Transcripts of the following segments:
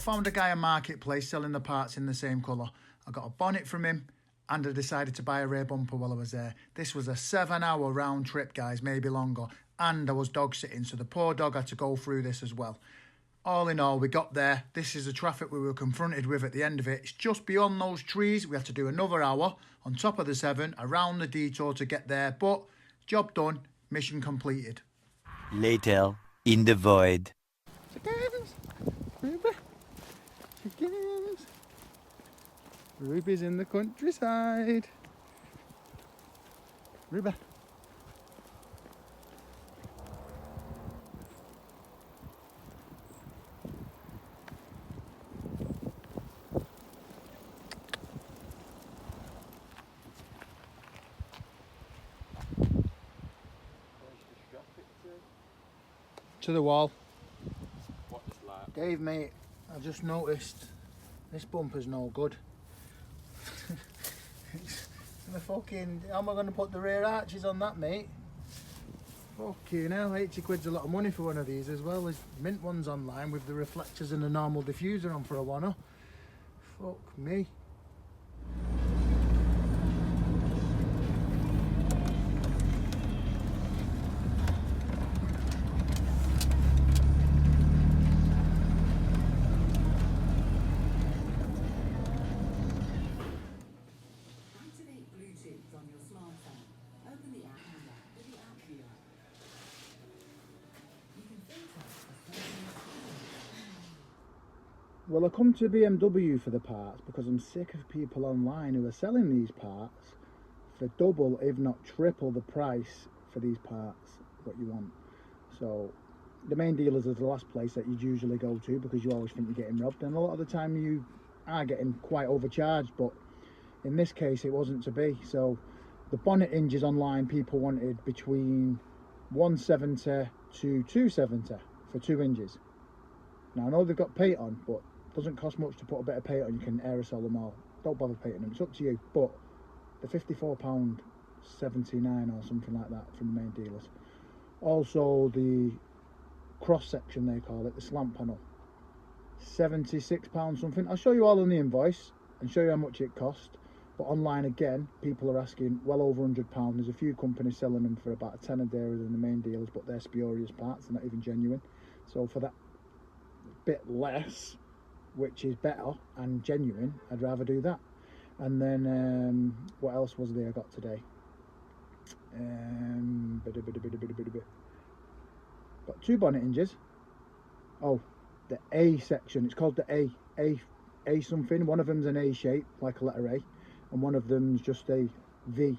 found a guy on Marketplace selling the parts in the same colour. I got a bonnet from him and I decided to buy a rear bumper while I was there. This was a 7-hour round trip, guys, maybe longer. And I was dog sitting, so the poor dog had to go through this as well. All in all, we got there. This is the traffic we were confronted with at the end of it. It's just beyond those trees. We had to do another hour on top of the 7 around the detour to get there. But job done, mission completed. Later, in the void. Chickens! Ruby! Chickens! Ruby's in the countryside. Ruby. To the wall. What is that? Dave, mate, I just noticed this bumper's no good. It's the fucking, how am I going to put the rear arches on that, mate? Fucking hell, 80 quid's a lot of money for one of these as well. There's mint ones online with the reflectors and the normal diffuser on for a one. Fuck me. Well, I come to BMW for the parts because I'm sick of people online who are selling these parts for double, if not triple the price for these parts, what you want. So the main dealers is the last place that you'd usually go to because you always think you're getting robbed, and a lot of the time you are getting quite overcharged, but in this case it wasn't to be. So the bonnet hinges online, people wanted between 170 to 270 for 2 hinges. Now I know they've got paint on, but doesn't cost much to put a bit of paint on. You can aerosol them all. Don't bother painting them, it's up to you. But the £54.79 or something like that from the main dealers. Also the cross section, they call it, the slant panel, £76 something. I'll show you all on the invoice and show you how much it cost. But online again, people are asking well over £100. There's a few companies selling them for about a tenner dearer than the main dealers, but they're spurious parts, they're not even genuine. So for that bit less, which is better and genuine, I'd rather do that. And then what else was there I got today? Got 2 bonnet hinges. Oh, the A section, it's called the A something. One of them's an A shape like a letter A, and one of them's just a V.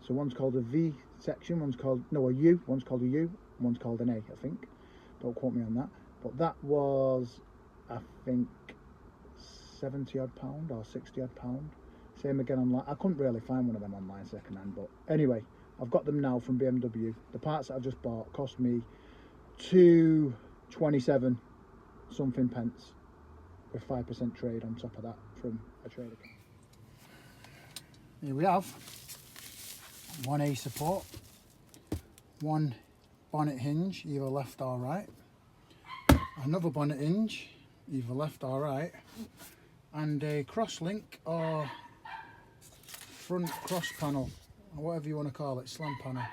So one's called a V section, one's called a U, one's called a U, one's called an A, I think. Don't quote me on that. But that was, I think, £70 odd or £60 odd. Same again online. I couldn't really find one of them online second hand, but anyway, I've got them now from BMW. The parts that I've just bought cost me £2.27 something pence with 5% trade on top of that from a trade account. Here we have 1 A support, 1 bonnet hinge, either left or right, another bonnet hinge, either left or right, and a cross link or front cross panel, or whatever you want to call it, slant panel.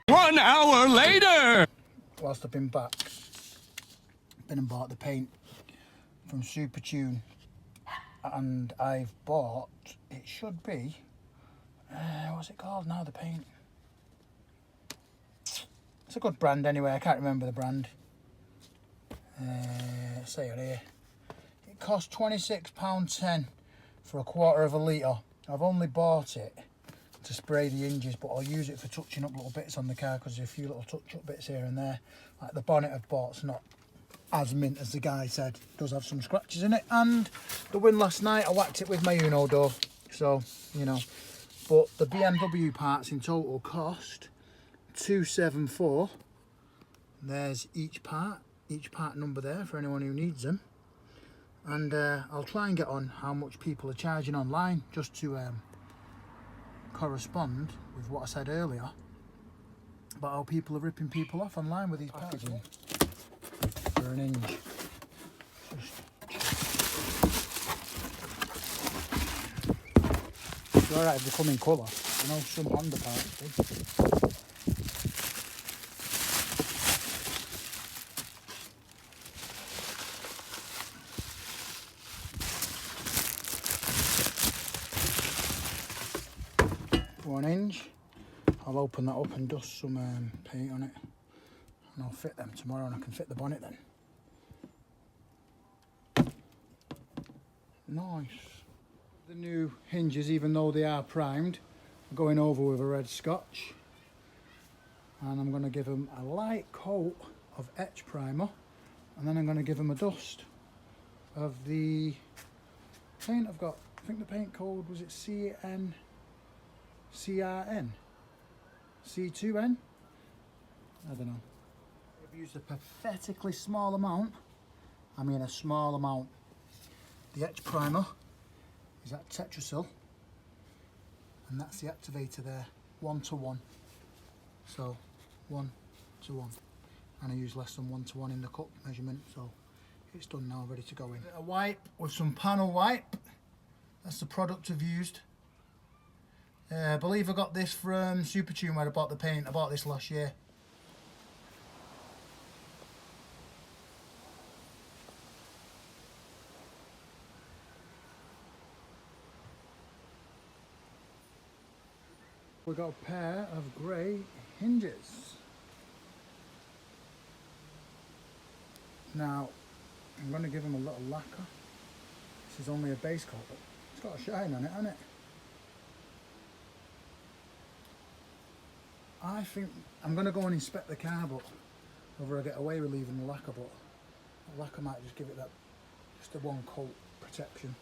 1 hour later! Whilst I've been back, been and bought the paint from Super Tune, and I've bought, it should be, what's it called now, the paint? It's a good brand anyway, I can't remember the brand. Say it here. It cost £26.10 for a quarter of a litre. I've only bought it to spray the hinges, but I'll use it for touching up little bits on the car because there's a few little touch-up bits here and there. Like the bonnet I've bought's not as mint as the guy said. It does have some scratches in it, and the win last night I whacked it with my Uno door, so you know. But the BMW parts in total cost £274. There's each part number there for anyone who needs them. And I'll try and get on how much people are charging online just to correspond with what I said earlier about how people are ripping people off online with these parts for an inch. Just alright if they come in colour. I know some Honda parts do. One inch. I'll open that up and dust some paint on it, and I'll fit them tomorrow, and I can fit the bonnet then. Nice. The new hinges, even though they are primed, I'm going over with a red scotch, and I'm going to give them a light coat of etch primer, and then I'm going to give them a dust of the paint I've got. I think the paint code was it CRN, C2N? I don't know. I've used a pathetically small amount. I mean a small amount. The etch primer is at Tetrasil, and that's the activator there, 1:1. So 1:1, and I use less than 1:1 in the cup measurement, so it's done now, ready to go in. A wipe with some panel wipe. That's the product I've used. I believe I got this from Supertune where I bought the paint. I bought this last year. We got a pair of grey hinges. Now I'm going to give them a little lacquer. This is only a base coat, but it's got a shine on it, hasn't it? I think I'm going to go and inspect the car, but whether I get away with leaving the lacquer, but the lacquer might just give it that, just a one coat protection.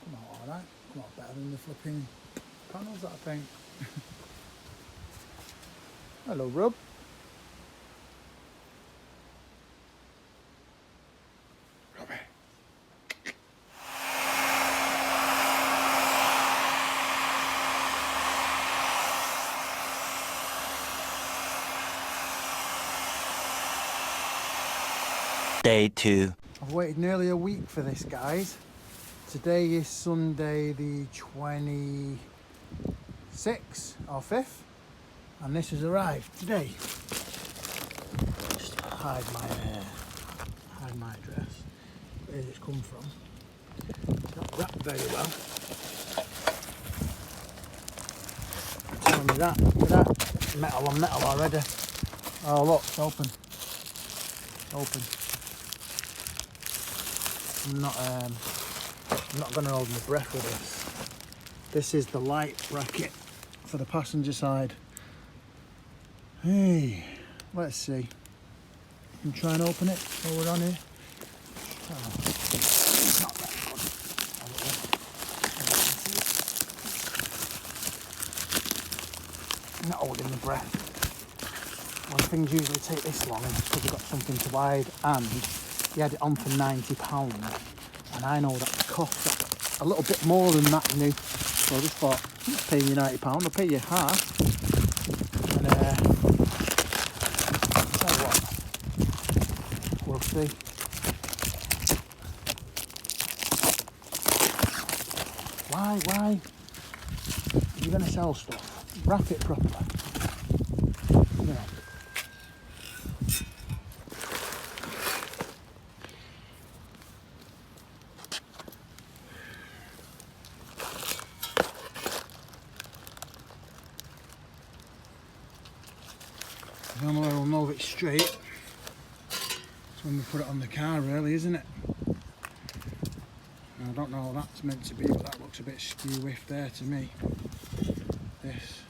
Come out alright, come out better than the flipping panels that I paint. Hello, Rub. Robbie. Day 2. I've waited nearly a week for this, guys. Today is Sunday the 26th or 5th, and this has arrived today. Just hide my address. Where it's come from. It's not wrapped very well. Tell me that. Look at that. Metal on metal already. Oh look, it's open. It's open. I'm not going to hold my breath with this. This is the light bracket for the passenger side. Hey, let's see. I'm trying to open it while we're on here. Oh, it's not that good. I'm not holding my breath. When things usually take this long, it's because you've got something to hide, and you had it on for £90. And I know that costs a little bit more than that new, so I just thought, I'm not paying you £90, I'll pay you half. And tell you what, we'll see. Why? If you're going to sell stuff, wrap it properly. You know. The only way we'll know if it's straight is when we put it on the car, really, isn't it? Now, I don't know what that's meant to be, but that looks a bit skew-whiff there to me. This.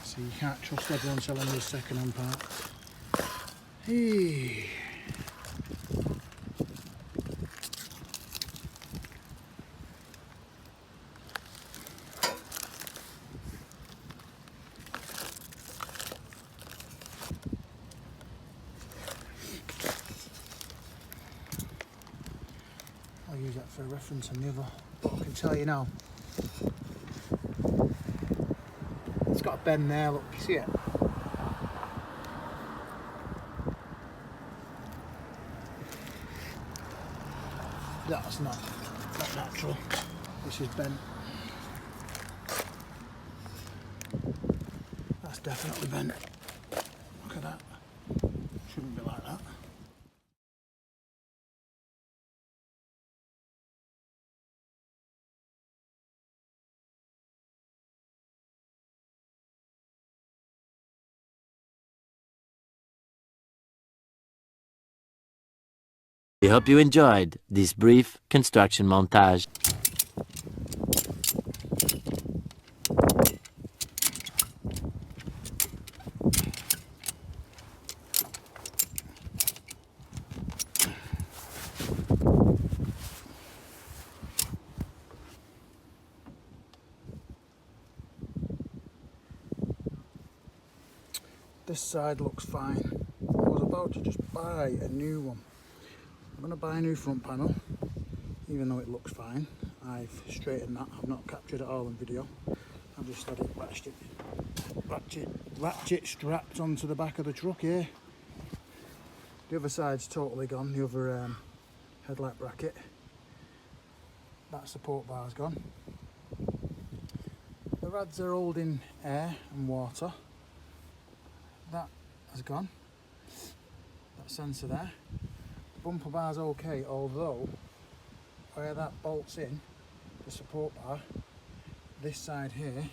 See, you can't trust everyone selling these second-hand parts. Hey. I'll use that for a reference on the other, but I can tell you now, it's got a bend there, look, you see it? That's not natural. This is bent. That's definitely bent. Look at that. Shouldn't be like that. We hope you enjoyed this brief construction montage. This side looks fine. I was about to just buy a new one. I'm going to buy a new front panel, even though it looks fine. I've straightened that. I've not captured it all in video. I've just had it ratchet strapped onto the back of the truck here. The other side's totally gone, the other headlight bracket. That support bar's gone. The rads are holding air and water. That has gone. That sensor there. The bumper bar's okay, although where that bolts in, the support bar, this side here,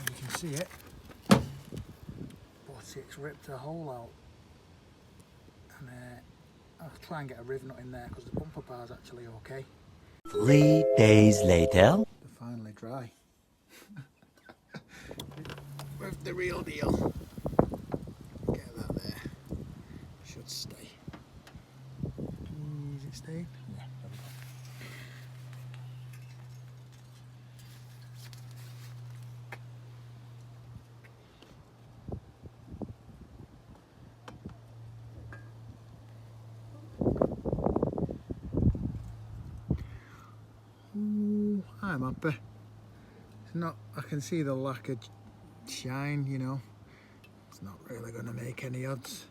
you can see it, but it's ripped a hole out. And I'll try and get a riv nut in there because the bumper bar's actually okay. 3 days later. They're finally dry. With the real deal. Get that there. Should stay. Is it staying? Yeah, there we go. Ooh, I'm happy. It's not, I can see the lack of shine, you know. It's not really going to make any odds.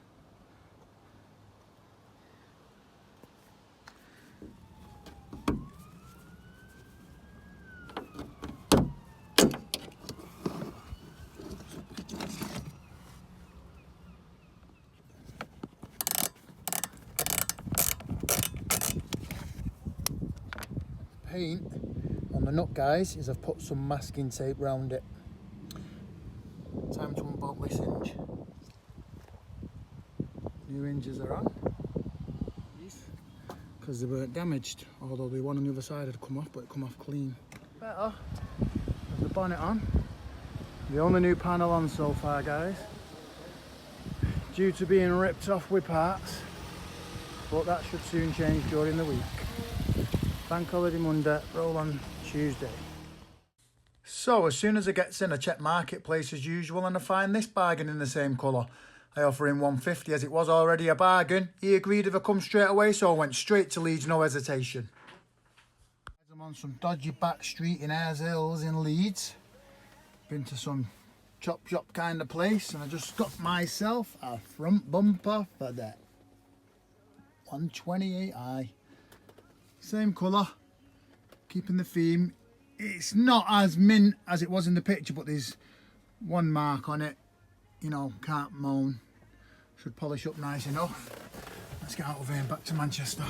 Paint on the nut, guys, is I've put some masking tape round it. Time to unbolt this hinge. New hinges are on because they weren't damaged, although the one on the other side had come off, but it come off clean. Better with the bonnet on. The only new panel on so far, guys, due to being ripped off with parts, but that should soon change during the week. Bank holiday Monday, roll on Tuesday. So as soon as I gets in, I check Marketplace as usual and I find this bargain in the same colour. I offer him $150 as it was already a bargain. He agreed if I come straight away, so I went straight to Leeds, no hesitation. I'm on some dodgy back street in Ayers Hills in Leeds. Been to some chop shop kind of place and I just got myself a front bumper for that 128i. Same colour, keeping the theme. It's not as mint as it was in the picture, but there's one mark on it. You know, can't moan. Should polish up nice enough. Let's get out of here and back to Manchester.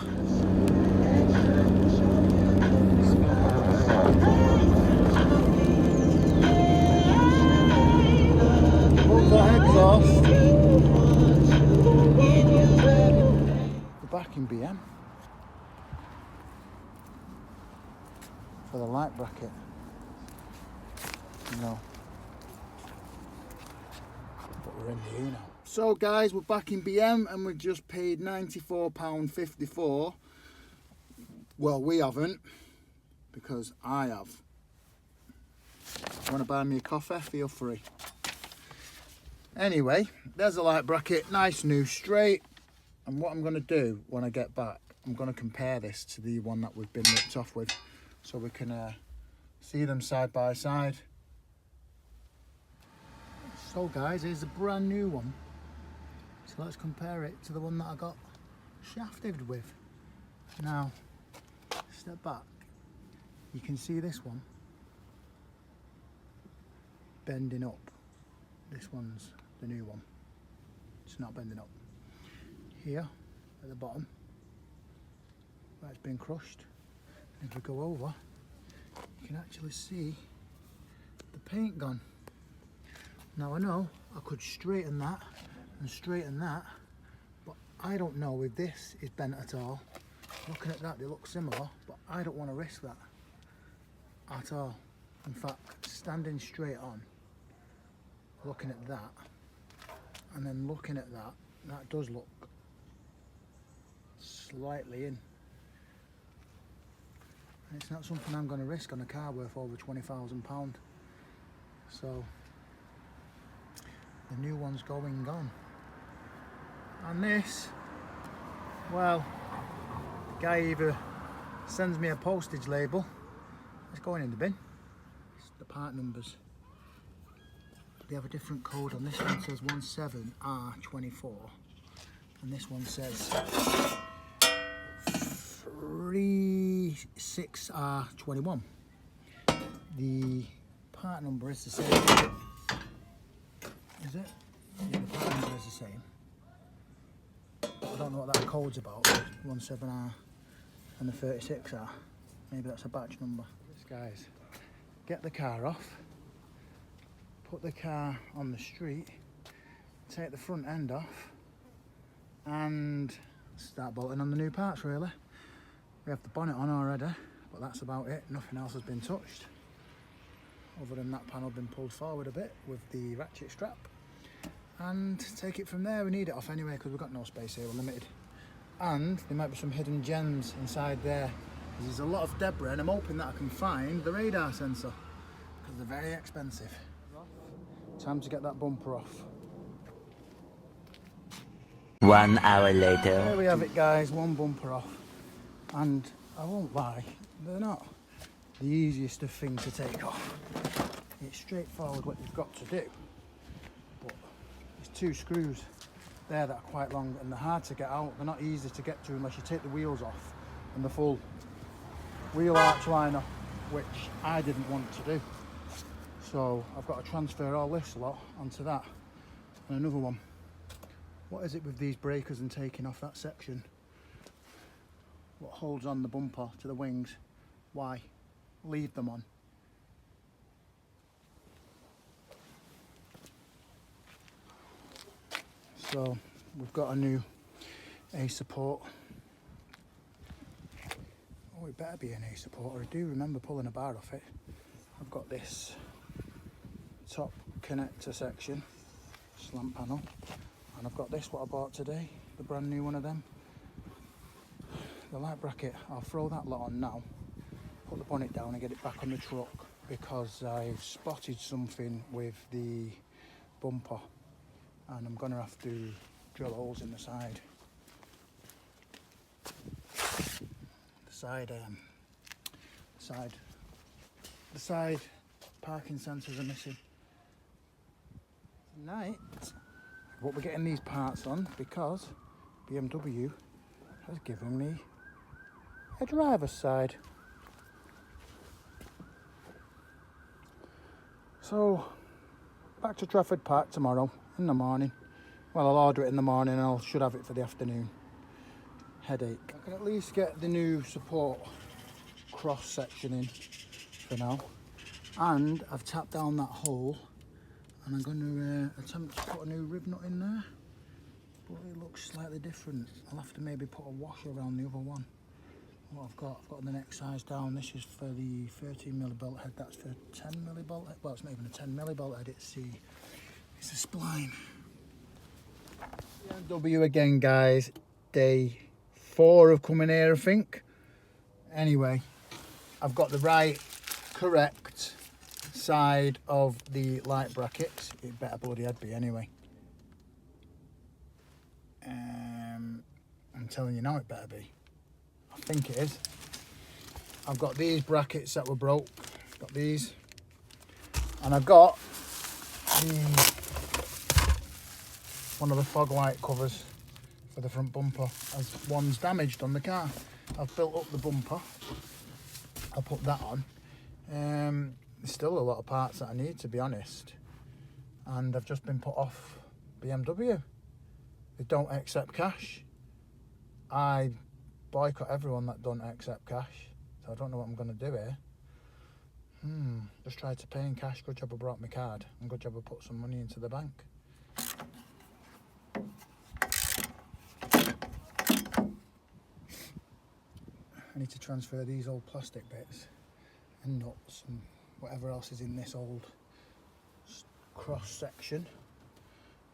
Bumper exhaust. The back in BM. For the light bracket, no, but we're in here now. So guys, we're back in BM and we just paid £94.54. Well, we haven't, because I have. Want to buy me a coffee? Feel free. Anyway, there's a light bracket, nice new straight. And what I'm going to do when I get back, I'm going to compare this to the one that we've been ripped off with, so we can see them side by side. So guys, here's a brand new one. So let's compare it to the one that I got shafted with. Now, step back. You can see this one bending up. This one's the new one. It's not bending up. Here, at the bottom, where it's been crushed. If we go over, you can actually see the paint gone. Now I know I could straighten that and straighten that, but I don't know if this is bent at all. Looking at that, they look similar, but I don't want to risk that at all. In fact, standing straight on, looking at that, and then looking at that, that does look slightly in. And it's not something I'm going to risk on a car worth over £20,000. So the new one's going on. And this, well, the guy either sends me a postage label, it's going in the bin. It's the part numbers. They have a different code on this one. Says 17R24 and this one says 36R21. The part number is the same. Is it? Yeah, the part number is the same. I don't know what that code's about. 17R and the 36R. Maybe that's a batch number. This guys, get the car off, put the car on the street, take the front end off, and start bolting on the new parts really. We have the bonnet on already, but that's about it. Nothing else has been touched. Other than that panel been pulled forward a bit with the ratchet strap. And take it from there. We need it off anyway because we've got no space here, we're limited. And there might be some hidden gems inside there. There's a lot of debris and I'm hoping that I can find the radar sensor because they're very expensive. Time to get that bumper off. 1 hour later. There we have it guys, one bumper off. And I won't lie, they're not the easiest of things to take off. It's straightforward what you've got to do. But there's two screws there that are quite long and they're hard to get out. They're not easy to get to unless you take the wheels off and the full wheel arch liner, which I didn't want to do. So I've got to transfer all this lot onto that and another one. What is it with these breakers and taking off that section? What holds on the bumper to the wings? Why? Leave them on. So we've got a new A support. Oh, it better be an A support. I do remember pulling a bar off it. I've got this top connector section, slant panel, and I've got this what I bought today, the brand new one of them. The light bracket, I'll throw that lot on now, put the bonnet down and get it back on the truck because I've spotted something with the bumper and I'm going to have to drill holes in the side. The side parking sensors are missing. Tonight, what we're getting these parts on because BMW has given me a driver's side. So back to Trafford Park tomorrow in the morning. Well, I'll order it in the morning and I should have it for the afternoon. Headache. I can at least get the new support cross section in for now. And I've tapped down that hole and I'm going to attempt to put a new rib nut in there. But it looks slightly different. I'll have to maybe put a washer around the other one. What I've got the next size down. This is for the 13mm bolt head. That's for 10mm bolt head. Well, it's not even a 10mm bolt head. It's a spline. BMW again, guys. Day 4 of coming here, I think. Anyway, I've got the right, correct side of the light brackets. It better bloody head be anyway. I'm telling you now, it better be. I think it is. I've got these brackets that were broke. Got these. And I've got one of the fog light covers for the front bumper as one's damaged on the car. I've built up the bumper. I'll put that on. There's still a lot of parts that I need, to be honest. And I've just been put off BMW. They don't accept cash. I boycott everyone that don't accept cash. So I don't know what I'm going to do here. Just tried to pay in cash. Good job I brought my card. And good job I put some money into the bank. I need to transfer these old plastic bits and nuts and whatever else is in this old cross section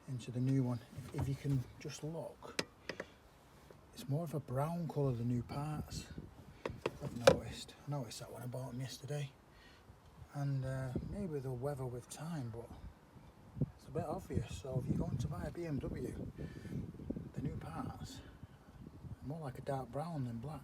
into the new one. If you can just look, it's more of a brown colour, the new parts. I've noticed. I noticed that when I bought them yesterday. And maybe they'll weather with time, but it's a bit obvious. So if you're going to buy a BMW, the new parts are more like a dark brown than black.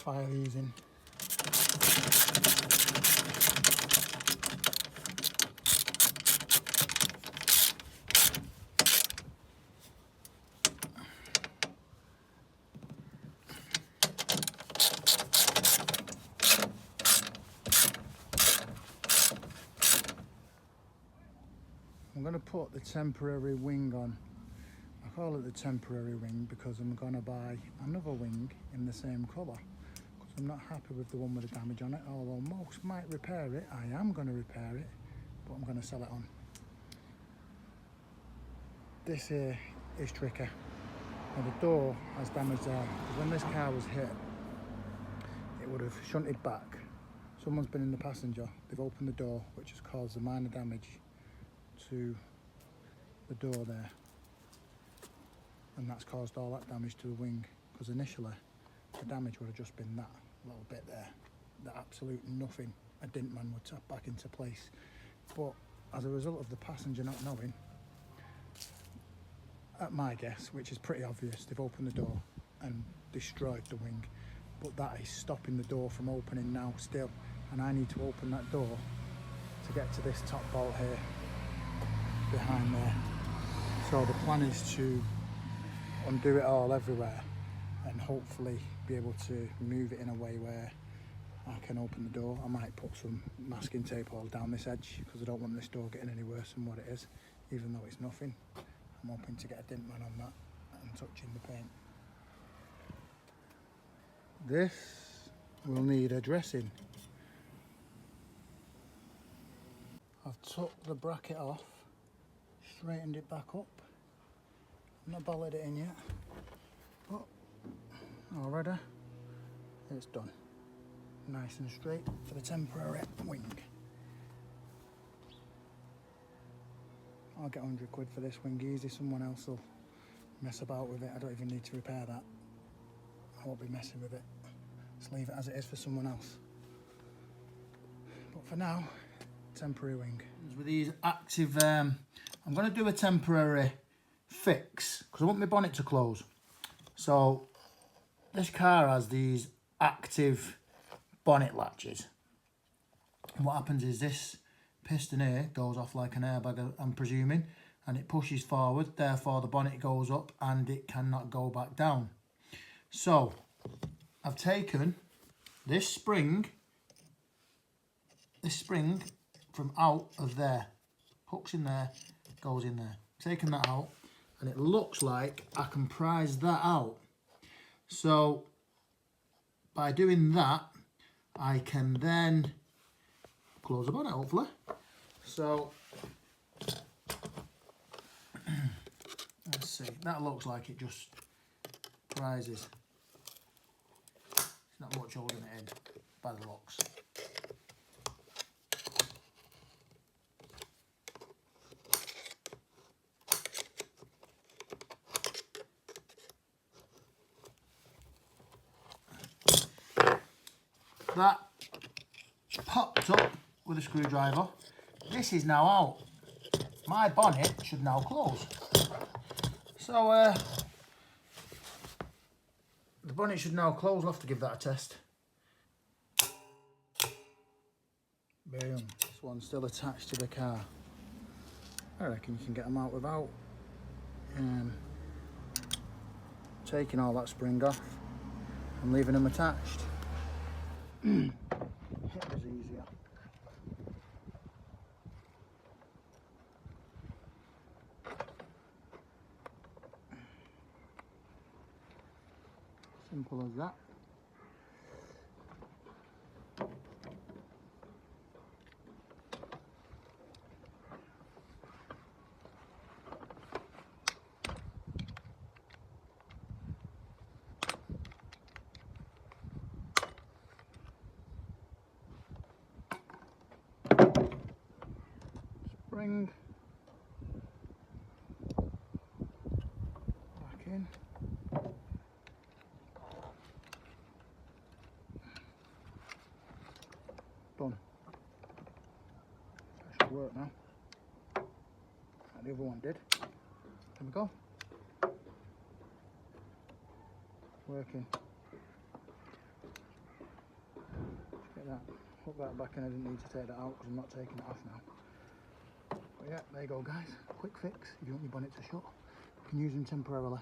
File these in. I'm going to put the temporary wing on. I call it the temporary wing because I'm going to buy another wing in the same colour. I'm not happy with the one with the damage on it, although most might repair it. I am going to repair it, but I'm going to sell it on. This here is tricky. Now the door has damage there. When this car was hit, it would have shunted back. Someone's been in the passenger, they've opened the door, which has caused a minor damage to the door there. And that's caused all that damage to the wing, because initially the damage would have just been that little bit there, the absolute nothing a dint man would tap back into place. But as a result of the passenger not knowing, at my guess, which is pretty obvious, they've opened the door and destroyed the wing. But that is stopping the door from opening now still, and I need to open that door to get to this top bolt here behind there. So the plan is to undo it all everywhere and hopefully be able to move it in a way where I can open the door. I might put some masking tape all down this edge because I don't want this door getting any worse than what it is, even though it's nothing. I'm hoping to get a dint man on that and touching the paint. This will need a dressing. I've took the bracket off, straightened it back up, not bolted it in yet, but already it's done. Nice and straight for the temporary wing. I'll get 100 quid for this wing easy, someone else will mess about with it. I don't even need to repair that. I won't be messing with it. Just leave it as it is for someone else. But for now, temporary wing. With these active, I'm going to do a temporary fix because I want my bonnet to close. So this car has these active bonnet latches. And what happens is this piston here goes off like an airbag, I'm presuming, and it pushes forward, therefore the bonnet goes up and it cannot go back down. So I've taken this spring from out of there, hooks in there, goes in there. Taken that out and it looks like I can prise that out. So by doing that I can then close the bonnet hopefully. So let's see, that looks like it just prizes. It's not much holding it in by the looks. that popped up with a screwdriver. This is now out. My bonnet should now close. So the bonnet should now close. I'll have to give that a test. Boom. This one's still attached to the car. I reckon you can get them out without taking all that spring off and leaving them attached. It was easier. Simple as that. Spring back in. Done. That should work now. Like the other one did. There we go. Working. Get that. Hook that back in. I didn't need to take that out because I'm not taking it off now. But yeah, there you go guys. Quick fix. If you want your bonnet to shut, you can use them temporarily.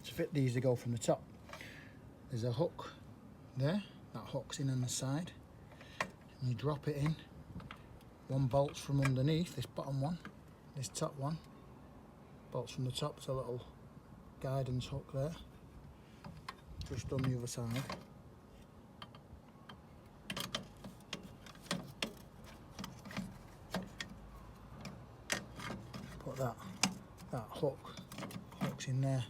To fit these, they go from the top. There's a hook there. That hook's in on the side. And you drop it in. One bolts from underneath, this bottom one. This top one. Bolts from the top. It's a little guidance hook there. Just on the other side. Put that hook's in there.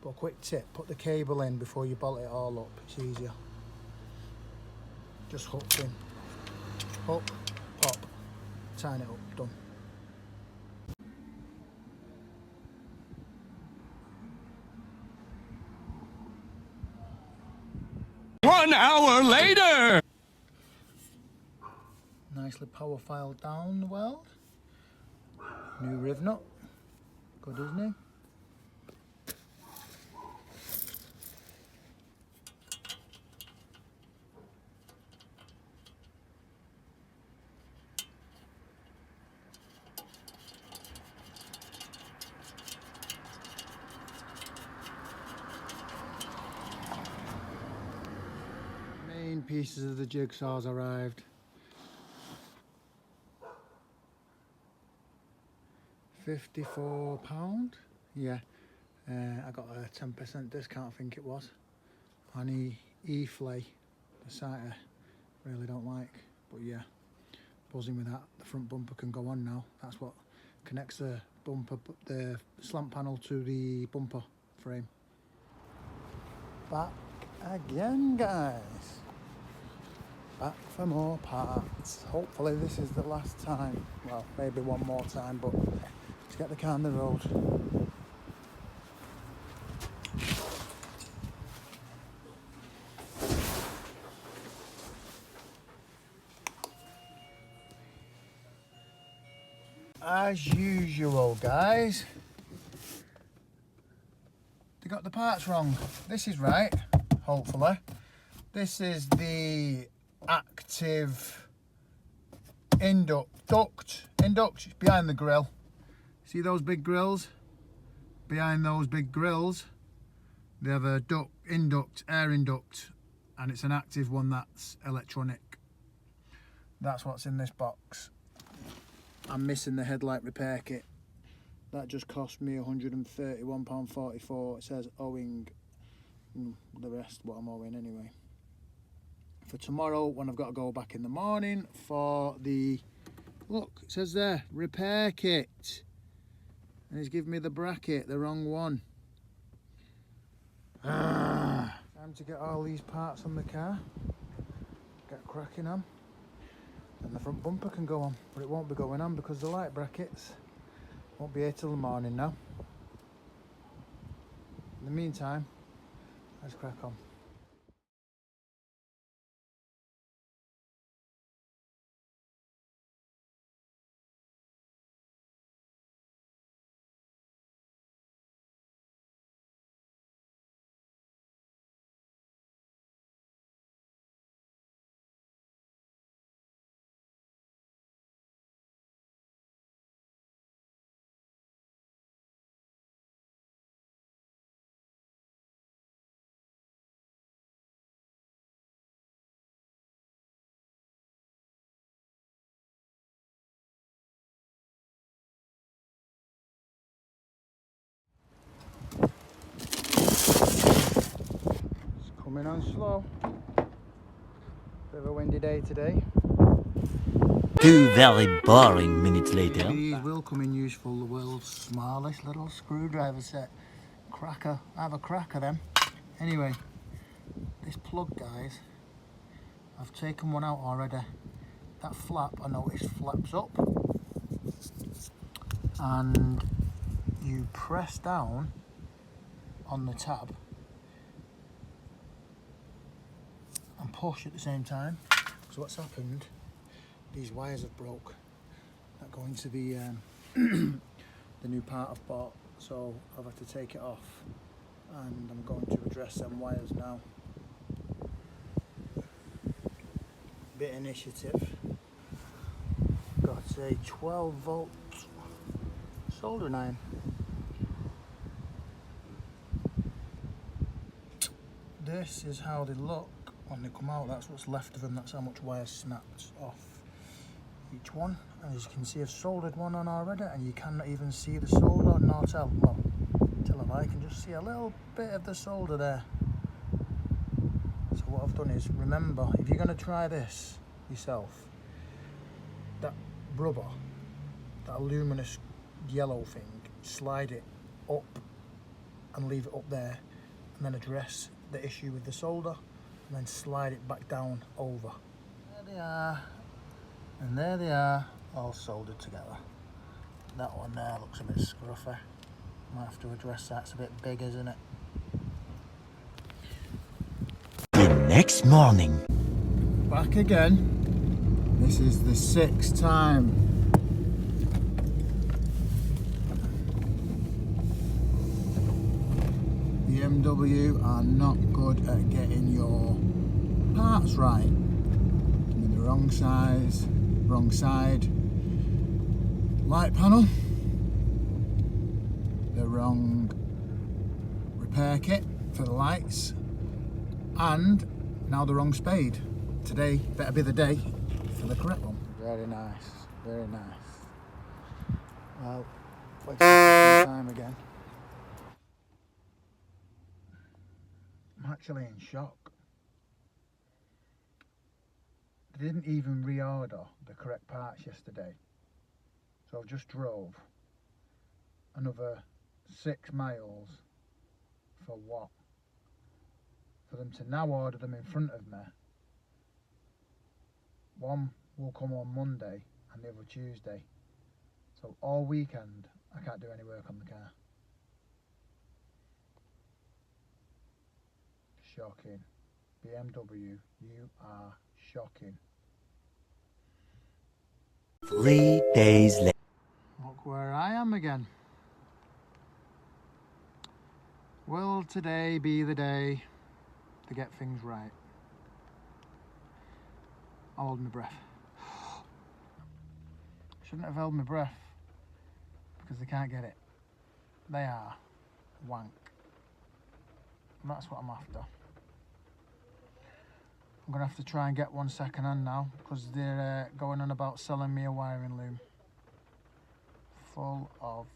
But a quick tip, put the cable in before you bolt it all up, it's easier. Just hook in. Hook, pop, tighten it up, done. One hour later! Nicely power filed down the weld. New riv nut. Good, isn't it? Main pieces of the jigsaw's arrived. £54. Yeah, I got a 10% discount, I think it was, on E-Flay, the site I really don't like, but yeah, buzzing with that. The front bumper can go on now. That's what connects the bumper, the slant panel to the bumper frame. Back again, guys. Back for more parts. Hopefully this is the last time. Well, maybe one more time, but to get the car on the road. As usual, guys, they got the parts wrong. This is right, hopefully. This is the active induct. It's behind the grill. See those big grills? Behind those big grills, they have a air induct, and it's an active one that's electronic. That's what's in this box. I'm missing the headlight repair kit. That just cost me £131.44. It says owing, the rest what I'm owing anyway. For tomorrow, when I've got to go back in the morning for the, look, it says there, repair kit. And he's giving me the bracket, the wrong one. Time to get all these parts on the car. Get cracking on. And the front bumper can go on, but it won't be going on because the light brackets won't be here till the morning now. In the meantime, let's crack on. Coming on slow. Bit of a windy day today. 2 very boring minutes later. These will come in useful. The world's smallest little screwdriver set. Cracker. I have a cracker then. Anyway, this plug, guys, I've taken one out already. That flap, I noticed, flaps up. And you press down on the tab and push at the same time. So what's happened, these wires have broke that go into the the new part I've bought, so I've had to take it off and I'm going to address them wires now. Bit of initiative. Got a 12 volt soldering iron. This is how they look when they come out. That's what's left of them. That's how much wire snapped off each one. And as you can see, I've soldered one on already, and you cannot even see the solder nor tell. Well, tell them I can just see a little bit of the solder there. So what I've done is, remember, if you're going to try this yourself, that rubber, that luminous yellow thing, slide it up and leave it up there, and then address the issue with the solder, and then slide it back down over. There they are, and there they are, all soldered together. That one there looks a bit scruffy. Might have to address that. It's a bit big, isn't it? The next morning. Back again. This is the 6th time. BMW are not good at getting your parts right. Give me the wrong size, wrong side light panel, the wrong repair kit for the lights, and now the wrong spade. Today better be the day for the correct one. Very nice, very nice. Well, let's take some time again. I'm actually in shock. They didn't even reorder the correct parts yesterday. So I've just drove another 6 miles for what? For them to now order them in front of me. One will come on Monday and the other Tuesday. So all weekend I can't do any work on the car. Shocking. BMW, you are shocking. 3 days later. Look where I am again. Will today be the day to get things right? I'll hold my breath. Shouldn't have held my breath because they can't get it. They are wank. And that's what I'm after. I'm going to have to try and get one second hand now because they're going on about selling me a wiring loom full of